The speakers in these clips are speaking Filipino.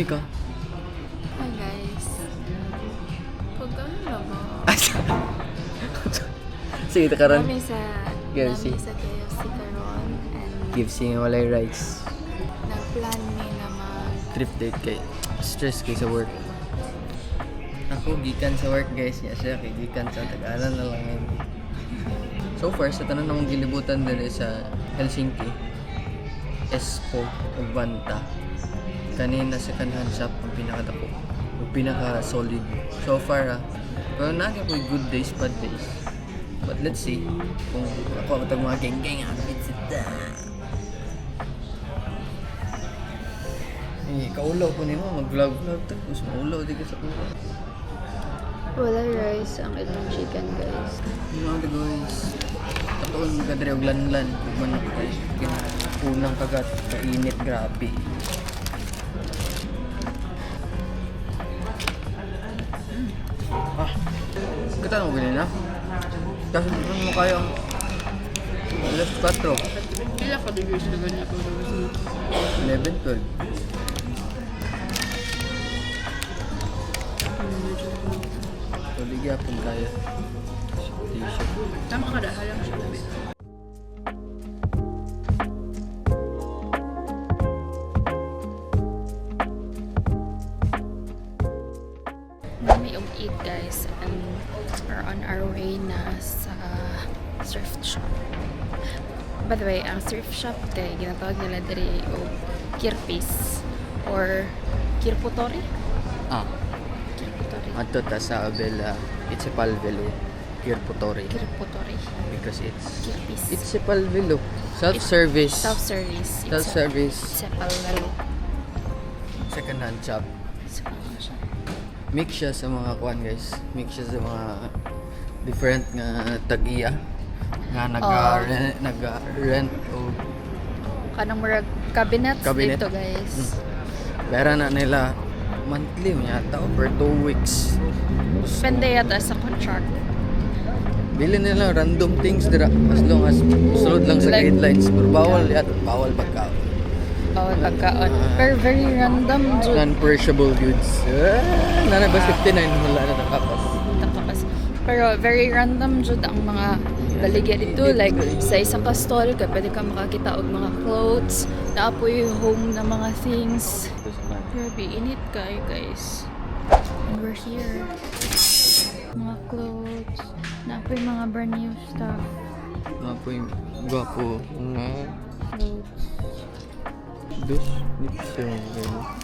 May ka? Hi guys. Pagkano na ba? Sige, takaran. Nami sa KFC. KFC karon and KFC nga walay rice. nagplan mi na mag Trip date kay stress kay sa work. Ako gikan sa work guys, niya siya kay gikan sa Tagalan na lang. So far sa tanan akong gilibutan diri sa Helsinki, Espoo ug Vantaa. Kanina sa kanhan shop ang pinakadako ug pinaka solid so far. Pero nagay ko good days, bad days. But let's see kung ako matag mga geng-geng outfits ita. Kaulaw ko nimo mag-vlog tapos maulaw di ka sa ulo. wala rice ang ilang chicken guys. Mga guys, katuon ka diri og lanlan ug manok kay unang kagat kainit grabe. Kita mo ganyan na? Kasi dito mo kaya ang alas 4. Pila ka degrees na ganyan ko 11, 12. Tulig yapon kaya. T-shirt. Tama ka dahil lang siya dami. Nami og eat guys and are on our way na sa thrift shop. By the way, ang thrift shop kay ginatawag nila diri og kirpis or kirputori. Kirputori. Ato ta sa Abela, it's a Palvelo, Kirputori. Kirputori. Because it's Kirpis. a Palvelo. Self-service. Self-service. Self-service. It's a palwalo. Second hand shop. So, ano siya? Mix siya sa mga kuan guys. Mix siya sa mga different nga tag-iya nga nag-rent o Kanang murag cabinets Cabinet. dito guys. pera na nila monthly yata o per 2 weeks. Depende yata sa contract. Bili nila random things dira as long as sulod lang sa Like- guidelines. Pero bawal pagkaon. Bawal pagkaon. Pero very random jud. Non-perishable goods. Nana ba 59 wala na nakapas. Takapas. Pero very random jud ang mga baligya dito. Like sa isang ka stall ka pwede ka makakita og mga clothes, naapoy home na mga things. Grabe, init kayo guys. And we're here. Mga clothes, naapoy mga brand new stuff. Mga po yung gwapo nga Clothes. dos nips yung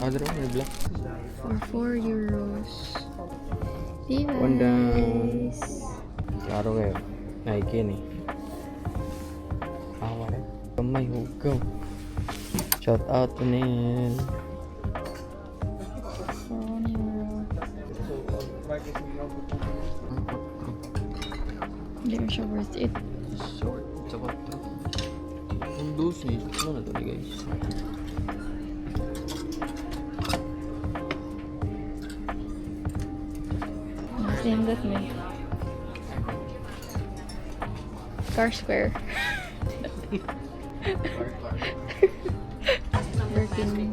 other one may black. For 4 euros. Diba? One down. Klaro kayo. Nike ni. Awa rin. Kamay hugaw. Shout out to Nel. For 1 euro. Hindi mo siya worth it. Short. Sapat to. Ang dos ni. Ano na to ni guys? Same with me. Car Square. Birkin.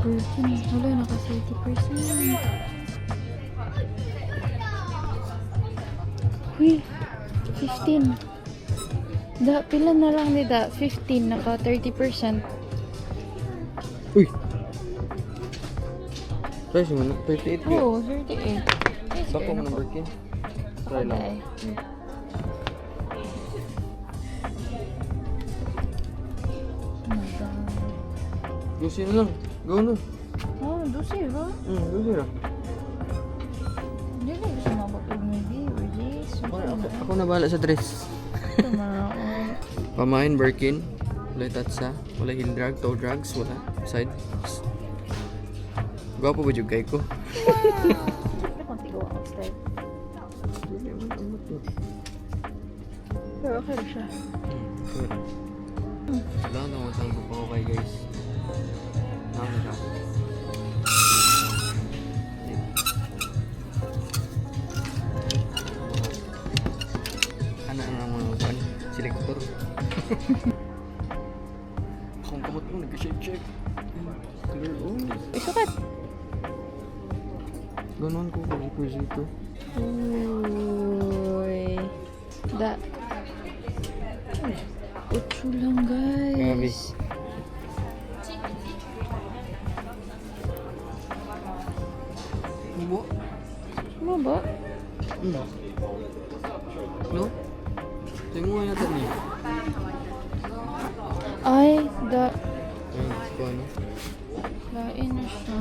Birkin. Wala, naka 30%. Uy, 15. Pila na lang nila. 15, naka 30%. Uy! Price mo na. 38 ka. Oo, 38. Bako mo ng Birkin. Try lang. Gusto na lang. Go na. Oh, 12 ba? Gusto na. Hindi na gusto mabutog maybe or this. Ako na bahala sa dress. Pamain Birkin. Wala tatsa. Wala heel drag. Toe drags. Wala. Side. Gwapo ba yung kay ko? Pero okay na siya. Wala na akong sanggol pa ko kay guys. Nakaka siya. Ano mga selector. Akong kamot mo, nag-shake-shake. clear. Oh, Isukat. ganon ko dito. Uy. Da. Utso lang, guys. Ibo? Ano ba? No? Tingnan mo yata niya. Ay, da. Ayun, ko ano? Lain na siya.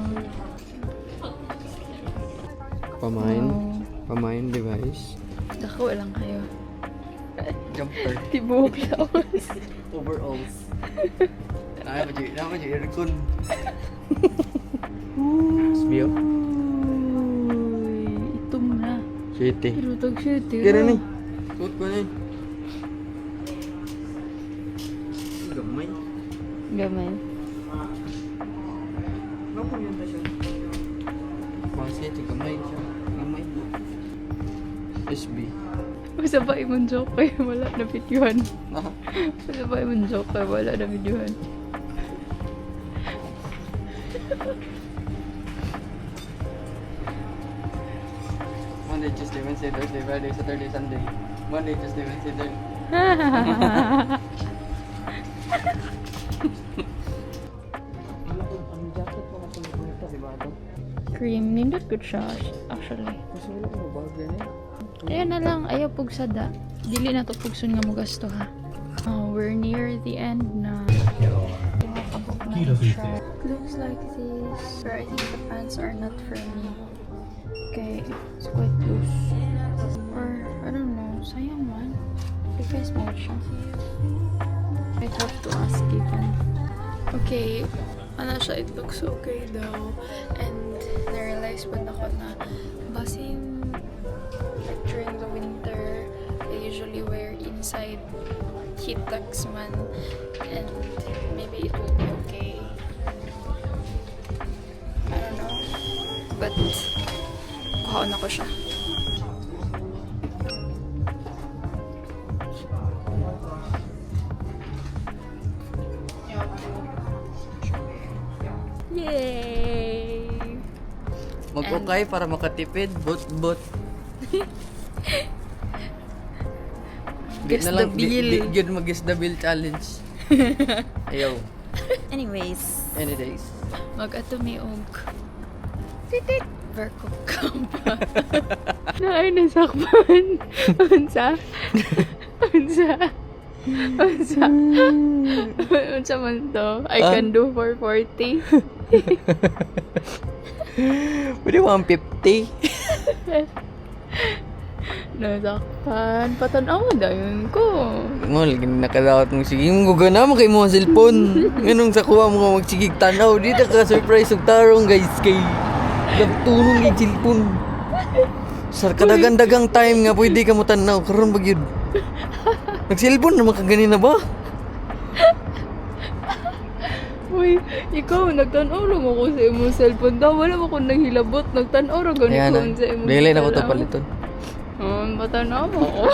Pamain device. Dako lang kayo. Jumper. Tibok lawas. Overalls. Nakapa dyan, aircon. Sbiyo? Uy, itom na. Shitty. Pero tag-shoot yun. Kira ni. Suot ko na yun. Gamay. Gamay. Naku yun na siya. Pangsiya, gamay siya. Gamay. SB. Masabay mong joke kayo, wala na videohan. Ah. Masabay mong joke kayo, wala na videohan. Monday, Tuesday, Wednesday, Thursday, Friday, Saturday, Sunday. Monday, Tuesday, Wednesday, Thursday. Ang jacket mo na ito, di ba ito? Cream, nindot good siya, actually. Kasi wala ko mabag yan eh. Ayan na lang, ayaw pugsada. Dili na to pugsun nga mo gasto ha. We're near the end na. Looks like this. But I think the pants are not for me. Okay, it's quite loose. Or, I don't know, sayang man. Because mo siya. I'd have to ask even. Okay, ano siya, it looks okay though. And na-realize pa na ko na basin like during the winter, I usually wear inside heat tags man. And maybe it will be okay. I don't know. But, kuhaon ako siya. Yay! Mag-ukay para makatipid, bot. Guess the bill. Di mag-guess the bill challenge. Ayaw. Anyways, Any days. mag-atumi og titit Verco Kampa. Naay nasakpan. Unsa? Unsa man to? I can do 440. Pwede 150. Nasakpan. Patanaw dayon ko. Ngol, nakadawat mo sige. Yung gugana mo kay mo ang cellphone. Ganun sa kuha mo ka magsigig tanaw. Dito ka surprise og tarong guys kay nagtunong yung cellphone. Sa kadagang-dagang time nga pwede ka mo tanaw. Karoon ba yun? Nag-cellphone naman ka ganina ba? Uy, ikaw, nagtanaw lang ako sa imong cellphone daw. Wala mo kung naghilabot. Nagtanaw lang Ayan na. ganun sa imong Dahilin ako to paliton. Matanaw mo ako.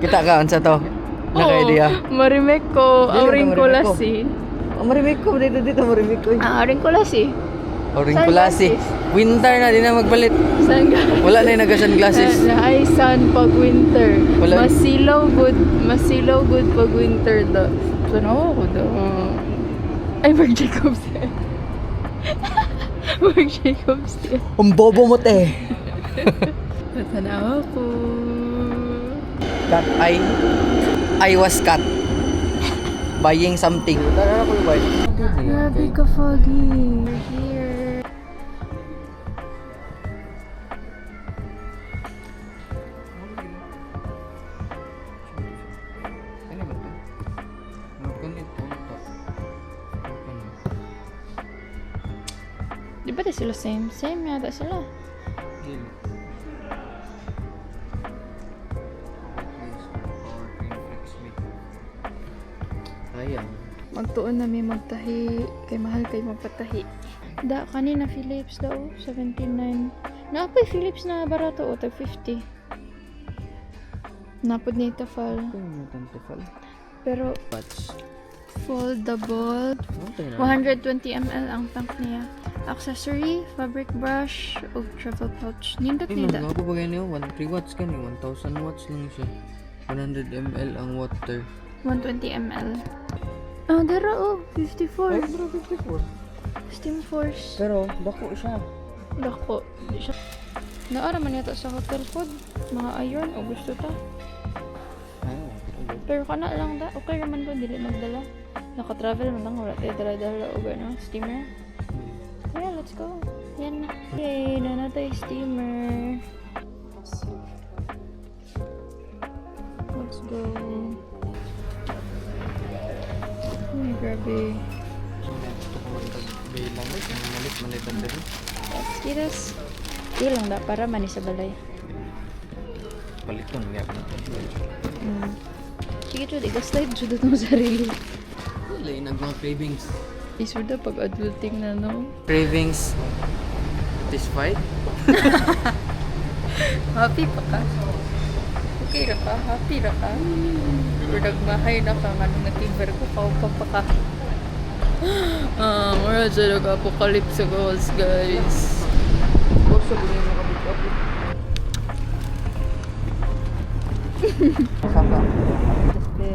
Kita ka, ansa to? Naka-idea. Marimek ko. Dili, Auring ko marimek ko. lasi. Marimik ko. Dito marimik ko. Auring ko lasi. Oring kulasi. Winter na, di na magpalit. Saan ka? Wala na yung nag-sunglasses. Ay, sun pag winter. Wala. Masilaw good pag winter daw. Tanaw ako daw. Ay, Marc Jacobs yan. Marc Jacobs yan. Ang bobo mo, te. Tanaw ako. Cat I was cat. Buying something. Tara na ko yung Grabe ka, Foggy. We're here. Ano ba ito? Magkanito. Di ba sila same? Same yata sila. Ayan. Magtuon na may magtahi. Kay mahal kay magpatahi. Da, kanina Philips daw. 79. Naapay Philips na barato o. Tag 50. Napod na itafal. Ito yung tantifal. Pero, Patch. Foldable. Ano tayo na? 120 ml ang tank niya. Accessory, fabric brush, o travel pouch. Nindot Ay, nila. mga po ba ganyan? 3 watts ka ni. 1,000 watts lang siya. 100 ml ang water. 120 ml. Ah, dara oh. 54. bro, 54. Steam Force. Pero, dako siya. Dako. Di siya. Naara man yata sa hotel food. Mga iron o gusto ta. Pero kana lang da. Okay naman ko. Dili magdala. Naka-travel man lang. Wala tayo dala-dala o gano'n. Steamer. Yeah, let's go. Yan na. Yay! Na tayo steamer. Let's go. Ay, grabe. Gusto ko magkagbilang rin. Malit ang dali. Let's get us. Ilang da para mani sa balay. Baliton nga. Sige, Jud. Igas-live, Jud, itong sarili. Wala yung mga cravings. Isuda pag adulting na, no? Cravings. Satisfied? Happy pa ka? Okay ra ka? Happy ra ka? Pero nagmahay na ka, nga nung nativer ko, kaupa pa ka. Mura siya nag-apocalypse goals, guys. Gusto ko yung makabit-up. Saka. Grabe.